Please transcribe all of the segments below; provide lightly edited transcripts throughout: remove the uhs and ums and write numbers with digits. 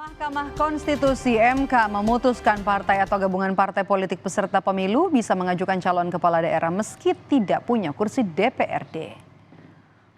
Mahkamah Konstitusi (MK) memutuskan partai atau gabungan partai politik peserta pemilu bisa mengajukan calon kepala daerah meski tidak punya kursi DPRD.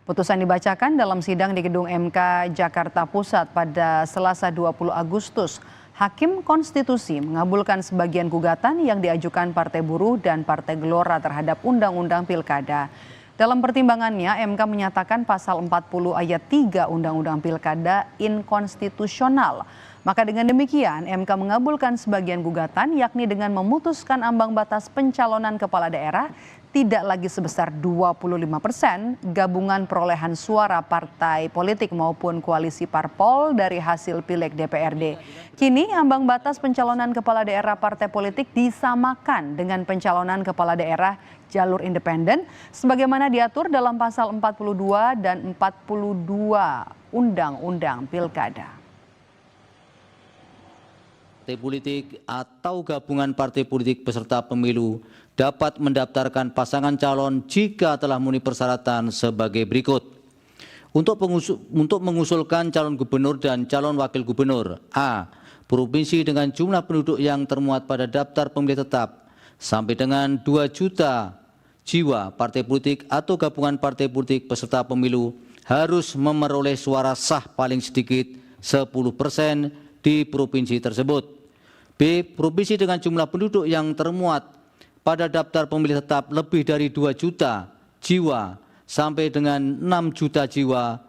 Putusan dibacakan dalam sidang di Gedung MK Jakarta Pusat pada Selasa 20 Agustus. Hakim Konstitusi mengabulkan sebagian gugatan yang diajukan Partai Buruh dan Partai Gelora terhadap Undang-Undang Pilkada. Dalam pertimbangannya, MK menyatakan pasal 40 ayat 3 Undang-Undang Pilkada inkonstitusional. Maka dengan demikian, MK mengabulkan sebagian gugatan yakni dengan memutuskan ambang batas pencalonan kepala daerah tidak lagi sebesar 25% gabungan perolehan suara partai politik maupun koalisi parpol dari hasil pileg DPRD. Kini ambang batas pencalonan kepala daerah partai politik disamakan dengan pencalonan kepala daerah jalur independen sebagaimana diatur dalam pasal 42 dan 42 Undang-Undang Pilkada. Partai politik atau gabungan partai politik peserta pemilu dapat mendaftarkan pasangan calon jika telah memenuhi persyaratan sebagai berikut. Untuk mengusulkan calon gubernur dan calon wakil gubernur, A. Provinsi dengan jumlah penduduk yang termuat pada daftar pemilih tetap sampai dengan 2 juta jiwa, partai politik atau gabungan partai politik peserta pemilu harus memperoleh suara sah paling sedikit 10% di provinsi tersebut. B. Provinsi dengan jumlah penduduk yang termuat pada daftar pemilih tetap lebih dari 2 juta jiwa sampai dengan 6 juta jiwa,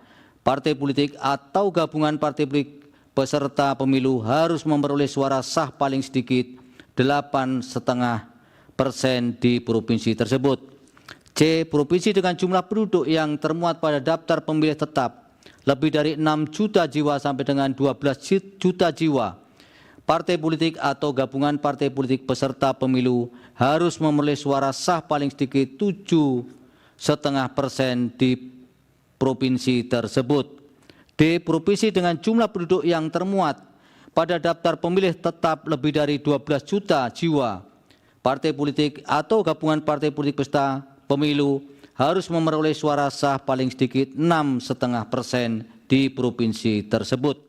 partai politik atau gabungan partai politik peserta pemilu harus memperoleh suara sah paling sedikit 8,5% di provinsi tersebut. C. Provinsi dengan jumlah penduduk yang termuat pada daftar pemilih tetap lebih dari 6 juta jiwa sampai dengan 12 juta jiwa, partai politik atau gabungan partai politik peserta pemilu harus memperoleh suara sah paling sedikit 7,5% di provinsi tersebut. D. Provinsi dengan jumlah penduduk yang termuat pada daftar pemilih tetap lebih dari 12 juta jiwa, partai politik atau gabungan partai politik peserta pemilu harus memperoleh suara sah paling sedikit 6,5% di provinsi tersebut.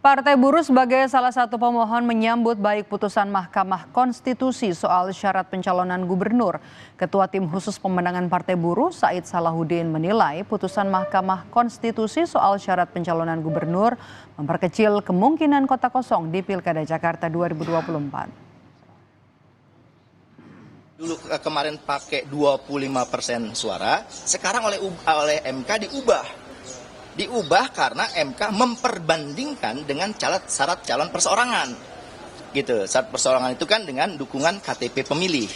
Partai Buruh sebagai salah satu pemohon menyambut baik putusan Mahkamah Konstitusi soal syarat pencalonan gubernur. Ketua Tim Khusus Pemenangan Partai Buruh, Said Salahuddin, menilai putusan Mahkamah Konstitusi soal syarat pencalonan gubernur memperkecil kemungkinan kota kosong di Pilkada Jakarta 2024. Dulu kemarin pakai 25% suara, sekarang oleh MK diubah karena MK memperbandingkan dengan syarat calon perseorangan. Gitu. Syarat perseorangan itu kan dengan dukungan KTP pemilih.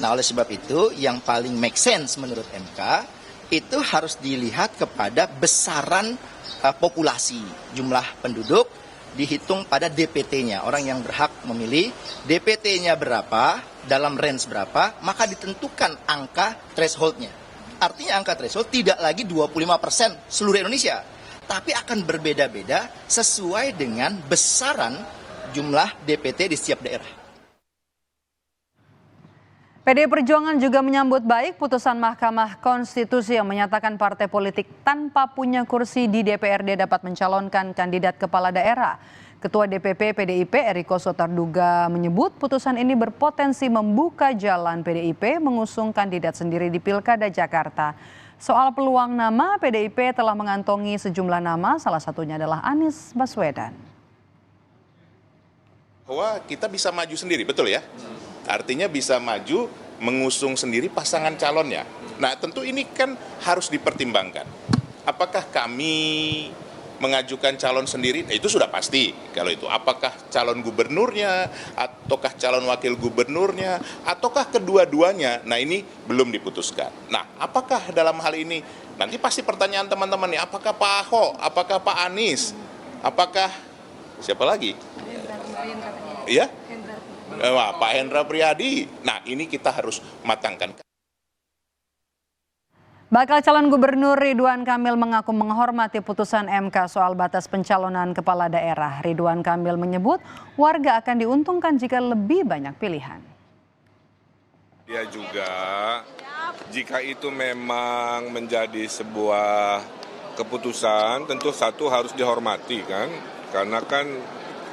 Nah, oleh sebab itu yang paling make sense menurut MK itu harus dilihat kepada besaran populasi, jumlah penduduk dihitung pada DPT-nya, orang yang berhak memilih, DPT-nya berapa, dalam range berapa, maka ditentukan angka threshold-nya. Artinya angka threshold tidak lagi 25% seluruh Indonesia, tapi akan berbeda-beda sesuai dengan besaran jumlah DPT di setiap daerah. PDI Perjuangan juga menyambut baik putusan Mahkamah Konstitusi yang menyatakan partai politik tanpa punya kursi di DPRD dapat mencalonkan kandidat kepala daerah. Ketua DPP PDIP Eriko Sotarduga menyebut putusan ini berpotensi membuka jalan PDIP mengusung kandidat sendiri di Pilkada Jakarta. Soal peluang nama, PDIP telah mengantongi sejumlah nama, salah satunya adalah Anies Baswedan. Bahwa kita bisa maju sendiri, betul ya? Artinya bisa maju mengusung sendiri pasangan calonnya. Nah, tentu ini kan harus dipertimbangkan. Apakah kami mengajukan calon sendiri? Nah, itu sudah pasti kalau itu. Apakah calon gubernurnya, ataukah calon wakil gubernurnya, ataukah kedua-duanya? Nah, ini belum diputuskan. Nah, apakah dalam hal ini, nanti pasti pertanyaan teman-teman nih, apakah Pak Ahok, apakah Pak Anies, apakah siapa lagi? Iya? Pak Hendra Priyadi. Nah, ini kita harus matangkan. Bakal calon gubernur Ridwan Kamil mengaku menghormati putusan MK soal batas pencalonan kepala daerah. Ridwan Kamil menyebut warga akan diuntungkan jika lebih banyak pilihan. Dia juga, jika itu memang menjadi sebuah keputusan tentu satu harus dihormati kan, karena kan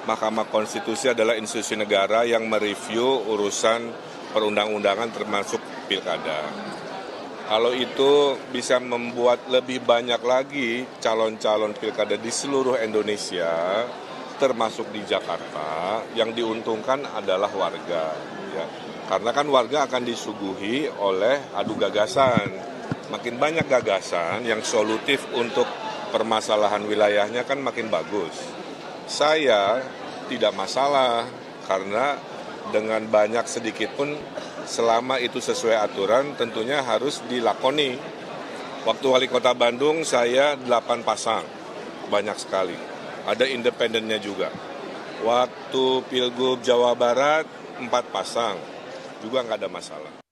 Mahkamah Konstitusi adalah institusi negara yang mereview urusan perundang-undangan termasuk pilkada. Kalau itu bisa membuat lebih banyak lagi calon-calon pilkada di seluruh Indonesia, termasuk di Jakarta, yang diuntungkan adalah warga. Ya. Karena kan warga akan disuguhi oleh adu gagasan. Makin banyak gagasan yang solutif untuk permasalahan wilayahnya kan makin bagus. Saya tidak masalah karena dengan banyak sedikit pun selama itu sesuai aturan tentunya harus dilakoni. Waktu wali kota Bandung saya 8 pasang, banyak sekali. Ada independennya juga. Waktu Pilgub Jawa Barat 4 pasang, juga nggak ada masalah.